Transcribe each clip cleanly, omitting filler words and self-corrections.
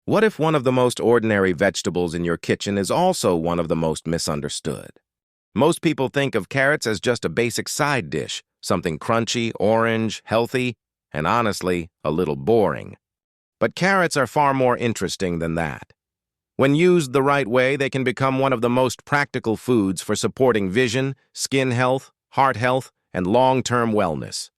What if one of the most ordinary vegetables in your kitchen is also one of the most misunderstood? Most people think of carrots as just a basic side dish, something crunchy, orange, healthy, and honestly, a little boring. But carrots are far more interesting than that. When used the right way, they can become one of the most practical foods for supporting vision, skin health, heart health, and long-term wellness.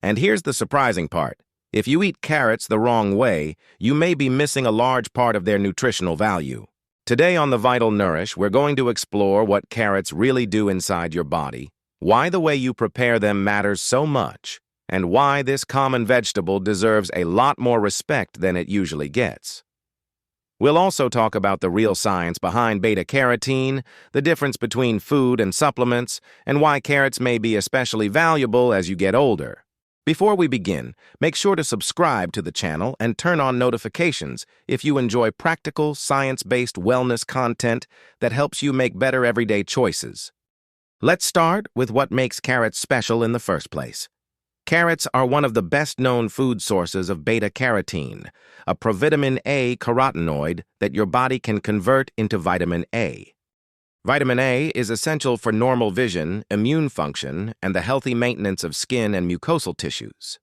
And here's the surprising part. If you eat carrots the wrong way, you may be missing a large part of their nutritional value. Today on the Vital Nourish, we're going to explore what carrots really do inside your body, why the way you prepare them matters so much, and why this common vegetable deserves a lot more respect than it usually gets. We'll also talk about the real science behind beta-carotene, the difference between food and supplements, and why carrots may be especially valuable as you get older. Before we begin, make sure to subscribe to the channel and turn on notifications if you enjoy practical, science-based wellness content that helps you make better everyday choices. Let's start with what makes carrots special in the first place. Carrots are one of the best-known food sources of beta-carotene, a provitamin A carotenoid that your body can convert into vitamin A. Vitamin A is essential for normal vision, immune function, and the healthy maintenance of skin and mucosal tissues.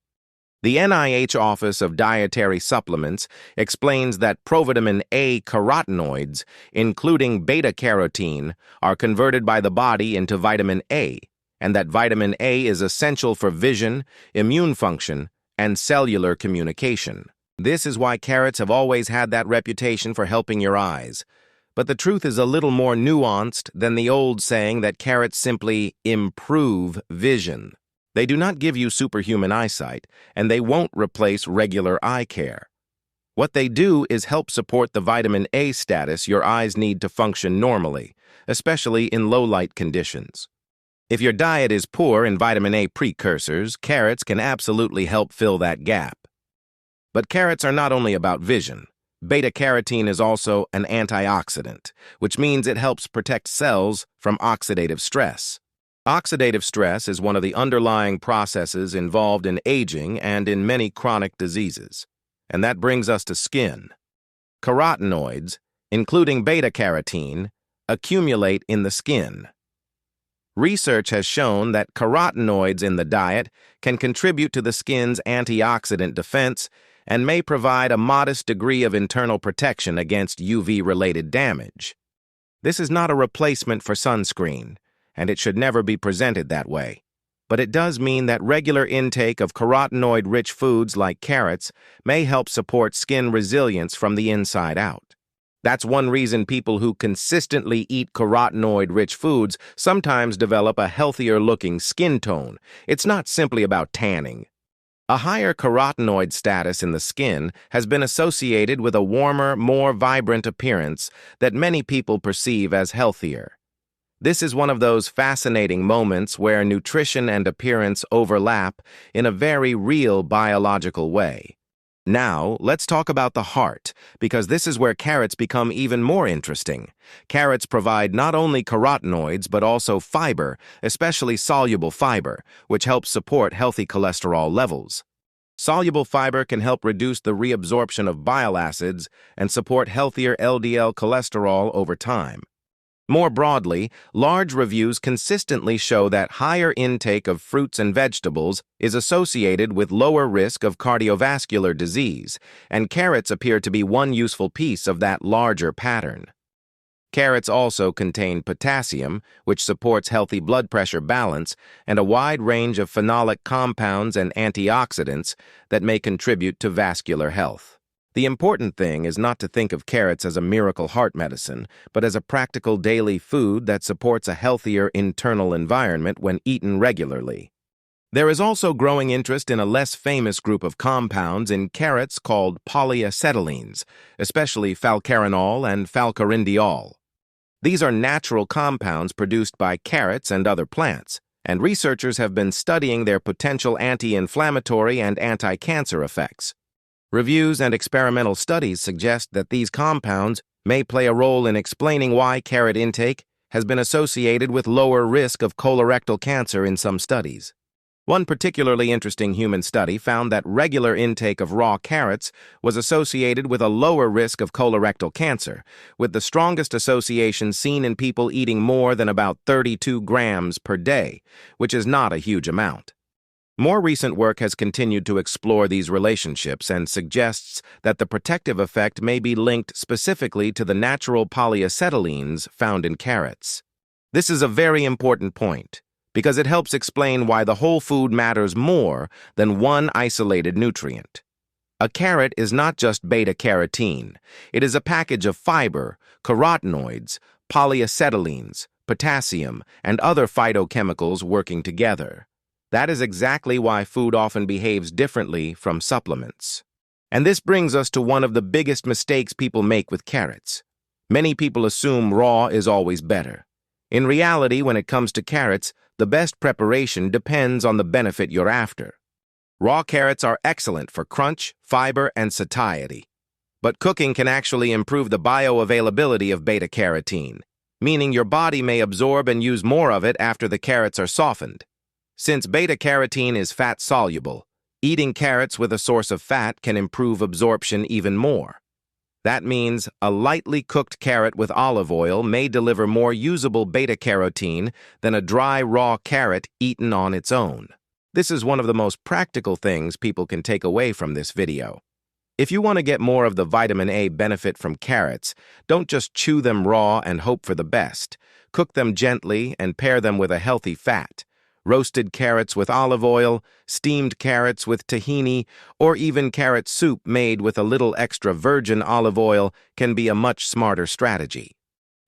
The NIH Office of Dietary Supplements explains that provitamin A carotenoids, including beta-carotene, are converted by the body into vitamin A, and that vitamin A is essential for vision, immune function, and cellular communication. This is why carrots have always had that reputation for helping your eyes. But the truth is a little more nuanced than the old saying that carrots simply improve vision. They do not give you superhuman eyesight, and they won't replace regular eye care. What they do is help support the vitamin A status your eyes need to function normally, especially in low-light conditions. If your diet is poor in vitamin A precursors, carrots can absolutely help fill that gap. But carrots are not only about vision. Beta-carotene is also an antioxidant, which means it helps protect cells from oxidative stress. Oxidative stress is one of the underlying processes involved in aging and in many chronic diseases. And that brings us to skin. Carotenoids, including beta-carotene, accumulate in the skin. Research has shown that carotenoids in the diet can contribute to the skin's antioxidant defense and may provide a modest degree of internal protection against UV-related damage. This is not a replacement for sunscreen, and it should never be presented that way. But it does mean that regular intake of carotenoid-rich foods like carrots may help support skin resilience from the inside out. That's one reason people who consistently eat carotenoid-rich foods sometimes develop a healthier-looking skin tone. It's not simply about tanning. A higher carotenoid status in the skin has been associated with a warmer, more vibrant appearance that many people perceive as healthier. This is one of those fascinating moments where nutrition and appearance overlap in a very real biological way. Now, let's talk about the heart, because this is where carrots become even more interesting. Carrots provide not only carotenoids, but also fiber, especially soluble fiber, which helps support healthy cholesterol levels. Soluble fiber can help reduce the reabsorption of bile acids and support healthier LDL cholesterol over time. More broadly, large reviews consistently show that higher intake of fruits and vegetables is associated with lower risk of cardiovascular disease, and carrots appear to be one useful piece of that larger pattern. Carrots also contain potassium, which supports healthy blood pressure balance, and a wide range of phenolic compounds and antioxidants that may contribute to vascular health. The important thing is not to think of carrots as a miracle heart medicine, but as a practical daily food that supports a healthier internal environment when eaten regularly. There is also growing interest in a less famous group of compounds in carrots called polyacetylenes, especially falcarinol and falcarindiol. These are natural compounds produced by carrots and other plants, and researchers have been studying their potential anti-inflammatory and anti-cancer effects. Reviews and experimental studies suggest that these compounds may play a role in explaining why carrot intake has been associated with lower risk of colorectal cancer in some studies. One particularly interesting human study found that regular intake of raw carrots was associated with a lower risk of colorectal cancer, with the strongest association seen in people eating more than about 32 grams per day, which is not a huge amount. More recent work has continued to explore these relationships and suggests that the protective effect may be linked specifically to the natural polyacetylenes found in carrots. This is a very important point, because it helps explain why the whole food matters more than one isolated nutrient. A carrot is not just beta-carotene. It is a package of fiber, carotenoids, polyacetylenes, potassium, and other phytochemicals working together. That is exactly why food often behaves differently from supplements. And this brings us to one of the biggest mistakes people make with carrots. Many people assume raw is always better. In reality, when it comes to carrots, the best preparation depends on the benefit you're after. Raw carrots are excellent for crunch, fiber, and satiety. But cooking can actually improve the bioavailability of beta-carotene, meaning your body may absorb and use more of it after the carrots are softened. Since beta-carotene is fat-soluble, eating carrots with a source of fat can improve absorption even more. That means a lightly cooked carrot with olive oil may deliver more usable beta-carotene than a dry, raw carrot eaten on its own. This is one of the most practical things people can take away from this video. If you want to get more of the vitamin A benefit from carrots, don't just chew them raw and hope for the best. Cook them gently and pair them with a healthy fat. Roasted carrots with olive oil, steamed carrots with tahini, or even carrot soup made with a little extra virgin olive oil can be a much smarter strategy.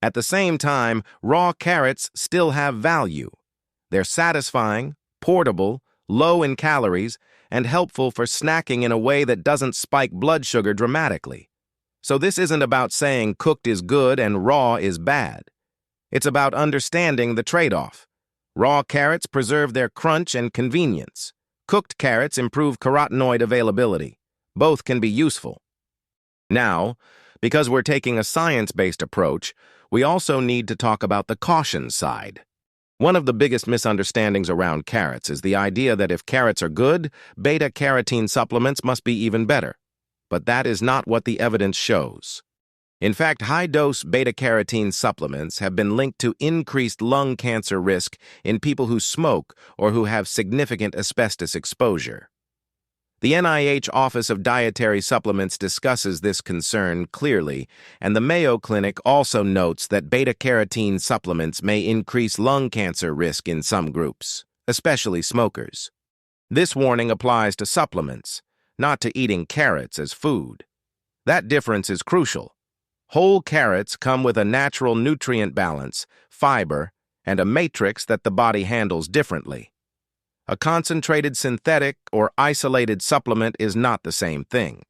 At the same time, raw carrots still have value. They're satisfying, portable, low in calories, and helpful for snacking in a way that doesn't spike blood sugar dramatically. So this isn't about saying cooked is good and raw is bad. It's about understanding the trade-off. Raw carrots preserve their crunch and convenience. Cooked carrots improve carotenoid availability. Both can be useful. Now, because we're taking a science-based approach, we also need to talk about the caution side. One of the biggest misunderstandings around carrots is the idea that if carrots are good, beta-carotene supplements must be even better. But that is not what the evidence shows. In fact, high-dose beta-carotene supplements have been linked to increased lung cancer risk in people who smoke or who have significant asbestos exposure. The NIH Office of Dietary Supplements discusses this concern clearly, and the Mayo Clinic also notes that beta-carotene supplements may increase lung cancer risk in some groups, especially smokers. This warning applies to supplements, not to eating carrots as food. That difference is crucial. Whole carrots come with a natural nutrient balance, fiber, and a matrix that the body handles differently. A concentrated synthetic or isolated supplement is not the same thing.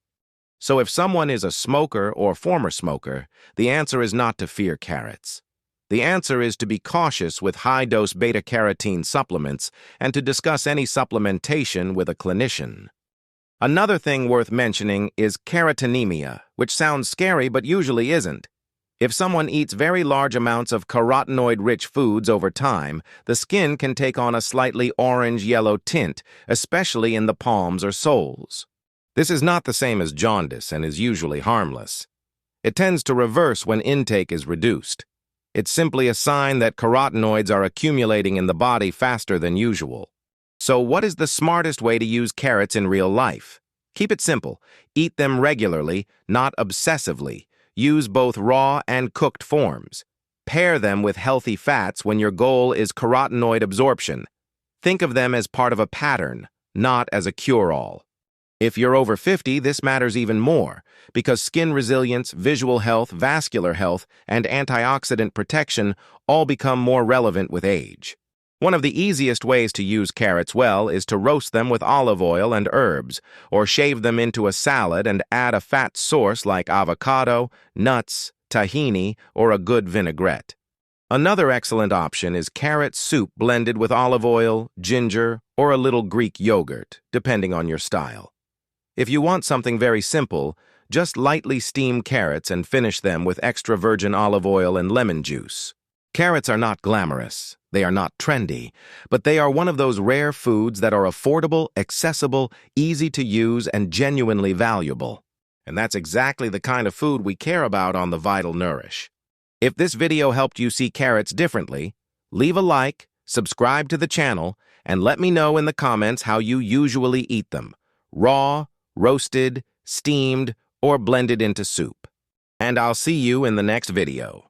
So if someone is a smoker or former smoker, the answer is not to fear carrots. The answer is to be cautious with high-dose beta-carotene supplements and to discuss any supplementation with a clinician. Another thing worth mentioning is carotenemia, which sounds scary but usually isn't. If someone eats very large amounts of carotenoid-rich foods over time, the skin can take on a slightly orange-yellow tint, especially in the palms or soles. This is not the same as jaundice and is usually harmless. It tends to reverse when intake is reduced. It's simply a sign that carotenoids are accumulating in the body faster than usual. So what is the smartest way to use carrots in real life? Keep it simple. Eat them regularly, not obsessively. Use both raw and cooked forms. Pair them with healthy fats when your goal is carotenoid absorption. Think of them as part of a pattern, not as a cure-all. If you're over 50, this matters even more, because skin resilience, visual health, vascular health, and antioxidant protection all become more relevant with age. One of the easiest ways to use carrots well is to roast them with olive oil and herbs, or shave them into a salad and add a fat source like avocado, nuts, tahini, or a good vinaigrette. Another excellent option is carrot soup blended with olive oil, ginger, or a little Greek yogurt, depending on your style. If you want something very simple, just lightly steam carrots and finish them with extra virgin olive oil and lemon juice. Carrots are not glamorous, they are not trendy, but they are one of those rare foods that are affordable, accessible, easy to use, and genuinely valuable. And that's exactly the kind of food we care about on the Vital Nourish. If this video helped you see carrots differently, leave a like, subscribe to the channel, and let me know in the comments how you usually eat them: raw, roasted, steamed, or blended into soup. And I'll see you in the next video.